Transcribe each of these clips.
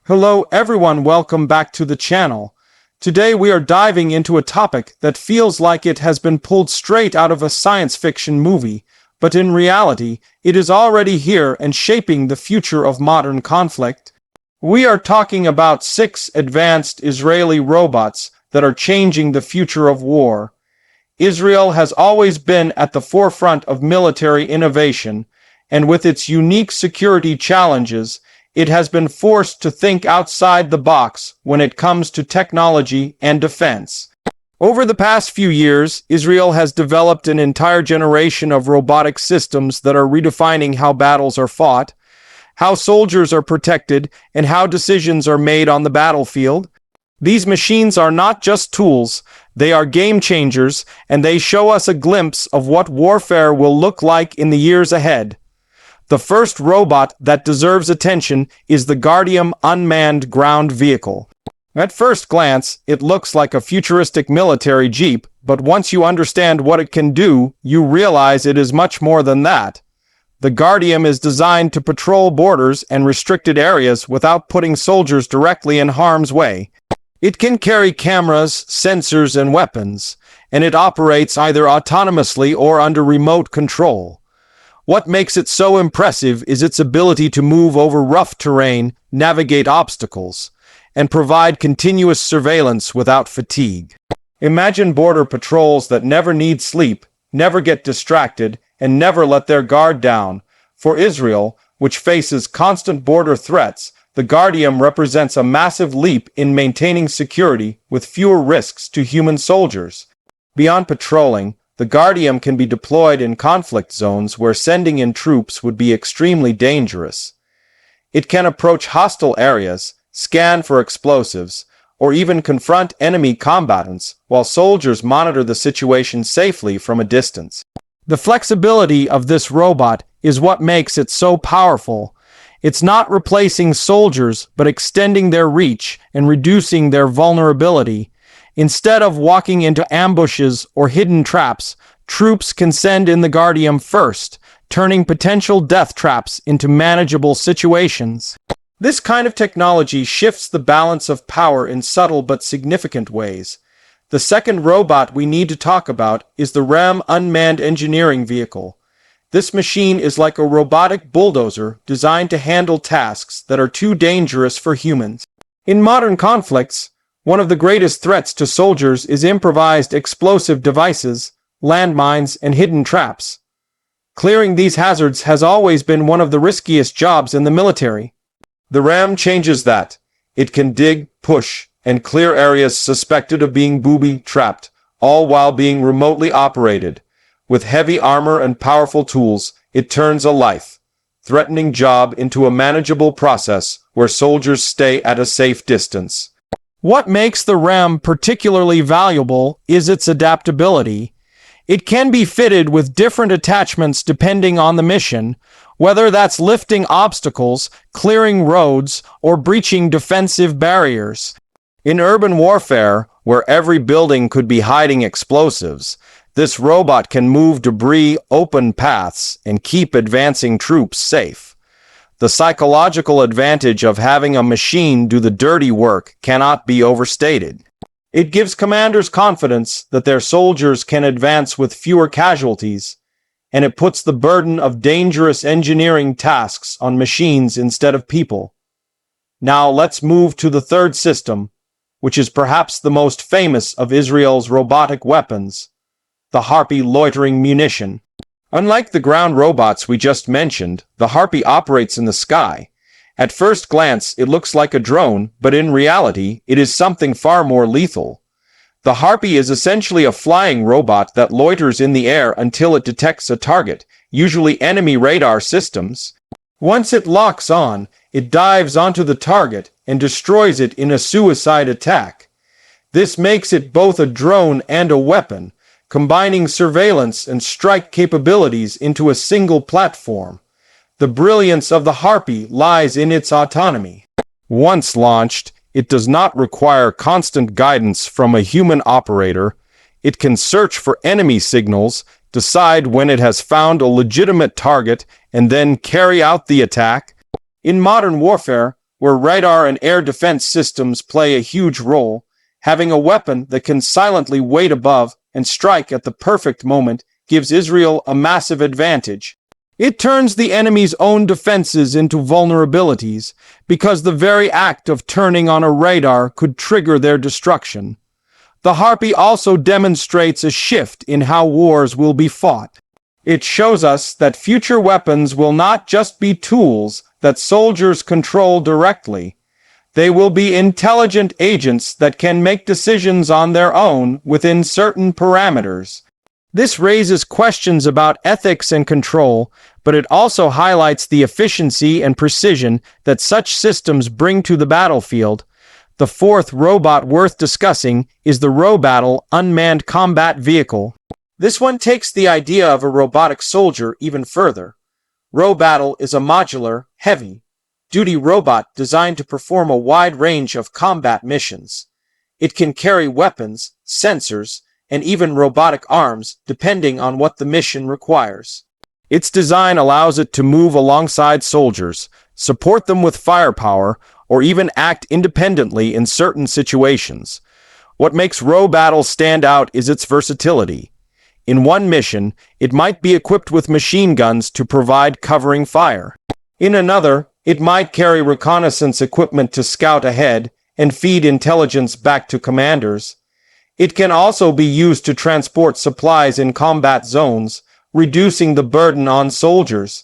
Hello everyone, welcome back to the channel. Today we are diving into a topic that feels like it has been pulled straight out of a science fiction movie, but in reality, it is already here and shaping the future of modern conflict. We are talking about 6 advanced Israeli robots that are changing the future of war. Israel has always been at the forefront of military innovation, and with its unique security challenges, it has been forced to think outside the box when it comes to technology and defense. Over the past few years, Israel has developed an entire generation of robotic systems that are redefining how battles are fought, how soldiers are protected, and how decisions are made on the battlefield. These machines are not just tools, they are game changers, and they show us a glimpse of what warfare will look like in the years ahead. The first robot that deserves attention is the Guardium Unmanned ground vehicle. At first glance, it looks like a futuristic military jeep, but once you understand what it can do, you realize it is much more than that. The Guardium is designed to patrol borders and restricted areas without putting soldiers directly in harm's way. It can carry cameras, sensors, and weapons, and it operates either autonomously or under remote control. What makes it so impressive is its ability to move over rough terrain, navigate obstacles, and provide continuous surveillance without fatigue. Imagine border patrols that never need sleep, never get distracted, and never let their guard down. For Israel, which faces constant border threats, the Guardium represents a massive leap in maintaining security with fewer risks to human soldiers. Beyond patrolling, the Guardium can be deployed in conflict zones where sending in troops would be extremely dangerous. It can approach hostile areas, scan for explosives, or even confront enemy combatants while soldiers monitor the situation safely from a distance. The flexibility of this robot is what makes it so powerful. It's not replacing soldiers, but extending their reach and reducing their vulnerability. Instead of walking into ambushes or hidden traps, troops can send in the Guardium first, turning potential death traps into manageable situations. This kind of technology shifts the balance of power in subtle but significant ways. The second robot we need to talk about is the RAM Unmanned engineering vehicle. This machine is like a robotic bulldozer designed to handle tasks that are too dangerous for humans. In modern conflicts, one of the greatest threats to soldiers is improvised explosive devices, landmines, and hidden traps. Clearing these hazards has always been one of the riskiest jobs in the military. The RAM changes that. It can dig, push, and clear areas suspected of being booby-trapped, all while being remotely operated. With heavy armor and powerful tools, it turns a life-threatening job into a manageable process where soldiers stay at a safe distance. What makes the RAM particularly valuable is its adaptability. It can be fitted with different attachments depending on the mission, whether that's lifting obstacles, clearing roads, or breaching defensive barriers. In urban warfare, where every building could be hiding explosives, this robot can move debris, open paths, and keep advancing troops safe. The psychological advantage of having a machine do the dirty work cannot be overstated. It gives commanders confidence that their soldiers can advance with fewer casualties, and it puts the burden of dangerous engineering tasks on machines instead of people. Now let's move to the third system, which is perhaps the most famous of Israel's robotic weapons, the Harpy loitering munition. Unlike the ground robots we just mentioned, the Harpy operates in the sky. At first glance, it looks like a drone, but in reality, it is something far more lethal. The Harpy is essentially a flying robot that loiters in the air until it detects a target, usually enemy radar systems. Once it locks on, it dives onto the target and destroys it in a suicide attack. This makes it both a drone and a weapon, combining surveillance and strike capabilities into a single platform. The brilliance of the Harpy lies in its autonomy. Once launched, it does not require constant guidance from a human operator. It can search for enemy signals, decide when it has found a legitimate target, and then carry out the attack. In modern warfare, where radar and air defense systems play a huge role. Having a weapon that can silently wait above and strike at the perfect moment gives Israel a massive advantage. It turns the enemy's own defenses into vulnerabilities, because the very act of turning on a radar could trigger their destruction. The Harpy also demonstrates a shift in how wars will be fought. It shows us that future weapons will not just be tools that soldiers control directly. They will be intelligent agents that can make decisions on their own within certain parameters. This raises questions about ethics and control, but it also highlights the efficiency and precision that such systems bring to the battlefield. The fourth robot worth discussing is the RoBattle Unmanned Combat Vehicle. This one takes the idea of a robotic soldier even further. RoBattle is a modular, heavy-duty robot designed to perform a wide range of combat missions. It can carry weapons, sensors, and even robotic arms, depending on what the mission requires. Its design allows it to move alongside soldiers, support them with firepower, or even act independently in certain situations. What makes RoBattle stand out is its versatility. In one mission, it might be equipped with machine guns to provide covering fire. In another, it might carry reconnaissance equipment to scout ahead and feed intelligence back to commanders. It can also be used to transport supplies in combat zones, reducing the burden on soldiers.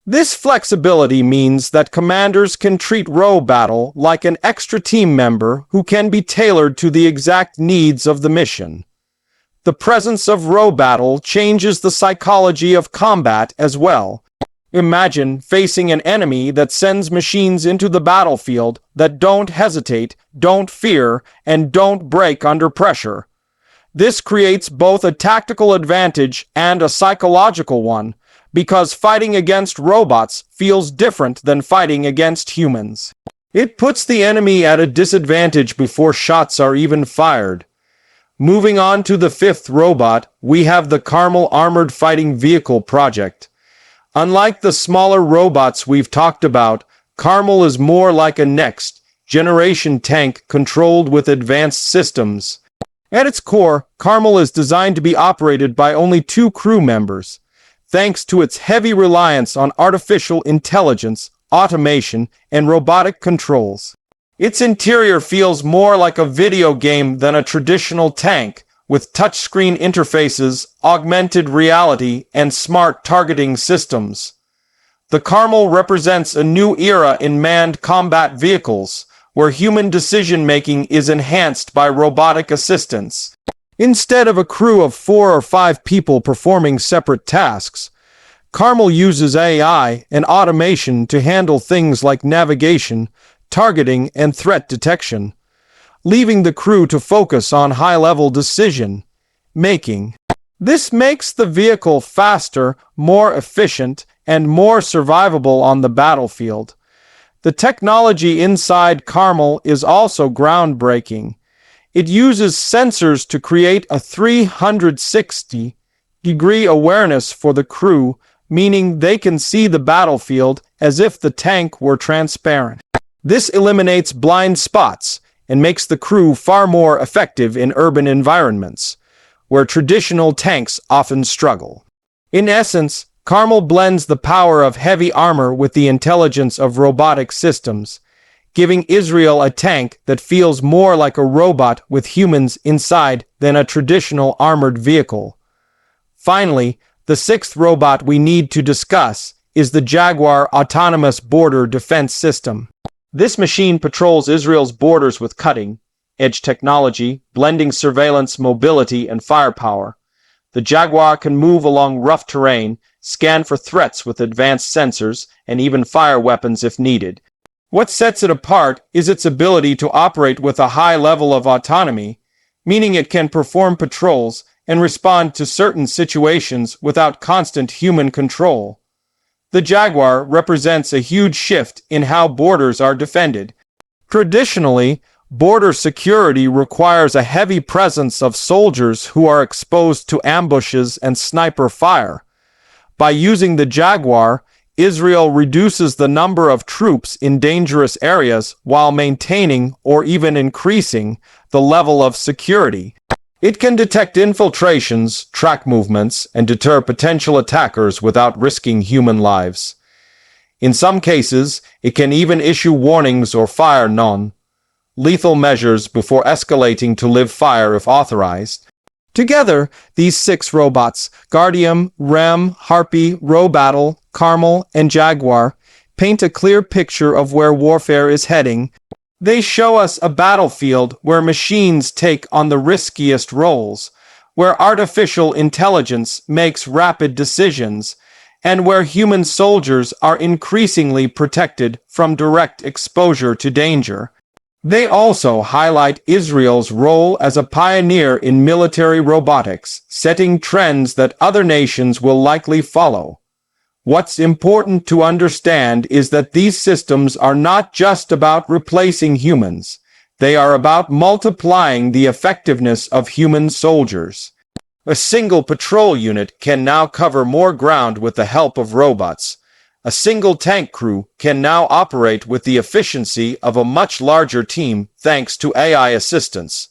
This flexibility means that commanders can treat RoBattle like an extra team member who can be tailored to the exact needs of the mission. The presence of RoBattle changes the psychology of combat as well. Imagine facing an enemy that sends machines into the battlefield that don't hesitate, don't fear, and don't break under pressure. This creates both a tactical advantage and a psychological one, because fighting against robots feels different than fighting against humans. It puts the enemy at a disadvantage before shots are even fired. Moving on to the fifth robot, we have the Carmel Armored Fighting Vehicle project. Unlike the smaller robots we've talked about, Carmel is more like a next-generation tank controlled with advanced systems. At its core, Carmel is designed to be operated by only 2 crew members, thanks to its heavy reliance on artificial intelligence, automation, and robotic controls. Its interior feels more like a video game than a traditional tank, with touchscreen interfaces, augmented reality, and smart targeting systems. The Carmel represents a new era in manned combat vehicles, where human decision-making is enhanced by robotic assistance. Instead of a crew of 4 or 5 people performing separate tasks, Carmel uses AI and automation to handle things like navigation, targeting, and threat detection, leaving the crew to focus on high-level decision-making. This makes the vehicle faster, more efficient, and more survivable on the battlefield. The technology inside Carmel is also groundbreaking. It uses sensors to create a 360-degree awareness for the crew, meaning they can see the battlefield as if the tank were transparent. This eliminates blind spots and makes the crew far more effective in urban environments, where traditional tanks often struggle. In essence, Carmel blends the power of heavy armor with the intelligence of robotic systems, giving Israel a tank that feels more like a robot with humans inside than a traditional armored vehicle. Finally, the sixth robot we need to discuss is the Jaguar Autonomous Border Defense System. This machine patrols Israel's borders with cutting-edge technology, blending surveillance, mobility, and firepower. The Jaguar can move along rough terrain, scan for threats with advanced sensors, and even fire weapons if needed. What sets it apart is its ability to operate with a high level of autonomy, meaning it can perform patrols and respond to certain situations without constant human control. The Jaguar represents a huge shift in how borders are defended. Traditionally, border security requires a heavy presence of soldiers who are exposed to ambushes and sniper fire. By using the Jaguar, Israel reduces the number of troops in dangerous areas while maintaining or even increasing the level of security. It can detect infiltrations, track movements, and deter potential attackers without risking human lives. In some cases, it can even issue warnings or fire non-lethal measures before escalating to live fire if authorized. Together, these 6 robots, Guardium, Harpy, RoBattle, Carmel, and Jaguar, paint a clear picture of where warfare is heading. They show us a battlefield where machines take on the riskiest roles, where artificial intelligence makes rapid decisions, and where human soldiers are increasingly protected from direct exposure to danger. They also highlight Israel's role as a pioneer in military robotics, setting trends that other nations will likely follow. What's important to understand is that these systems are not just about replacing humans. They are about multiplying the effectiveness of human soldiers. A single patrol unit can now cover more ground with the help of robots. A single tank crew can now operate with the efficiency of a much larger team thanks to AI assistance.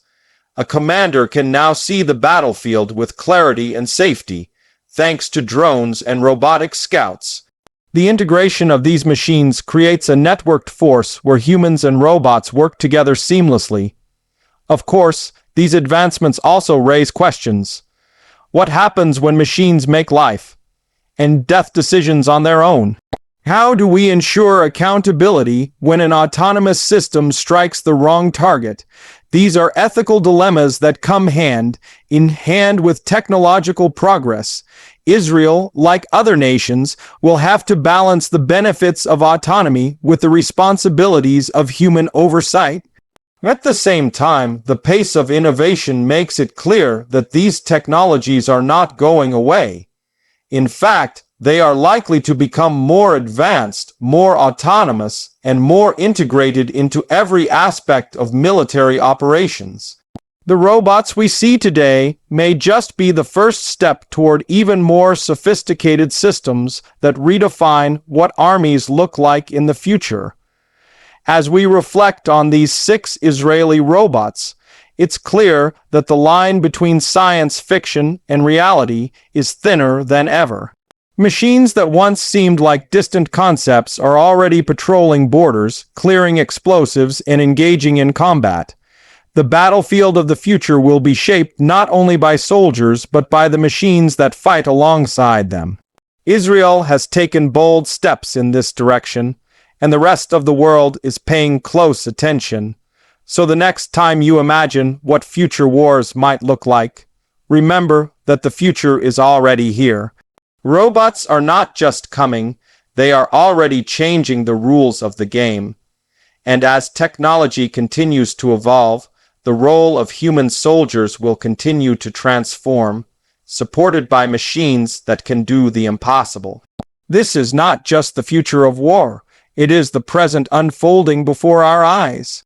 A commander can now see the battlefield with clarity and safety, thanks to drones and robotic scouts. The integration of these machines creates a networked force where humans and robots work together seamlessly. Of course, these advancements also raise questions. What happens when machines make life and death decisions on their own? How do we ensure accountability when an autonomous system strikes the wrong target? These are ethical dilemmas that come hand in hand with technological progress. Israel, like other nations, will have to balance the benefits of autonomy with the responsibilities of human oversight. At the same time, the pace of innovation makes it clear that these technologies are not going away. In fact, they are likely to become more advanced, more autonomous, and more integrated into every aspect of military operations. The robots we see today may just be the first step toward even more sophisticated systems that redefine what armies look like in the future. As we reflect on these 6 Israeli robots, it's clear that the line between science fiction and reality is thinner than ever. Machines that once seemed like distant concepts are already patrolling borders, clearing explosives, and engaging in combat. The battlefield of the future will be shaped not only by soldiers, but by the machines that fight alongside them. Israel has taken bold steps in this direction, and the rest of the world is paying close attention. So the next time you imagine what future wars might look like, remember that the future is already here. Robots are not just coming, they are already changing the rules of the game. And as technology continues to evolve, the role of human soldiers will continue to transform, supported by machines that can do the impossible. This is not just the future of war, it is the present unfolding before our eyes.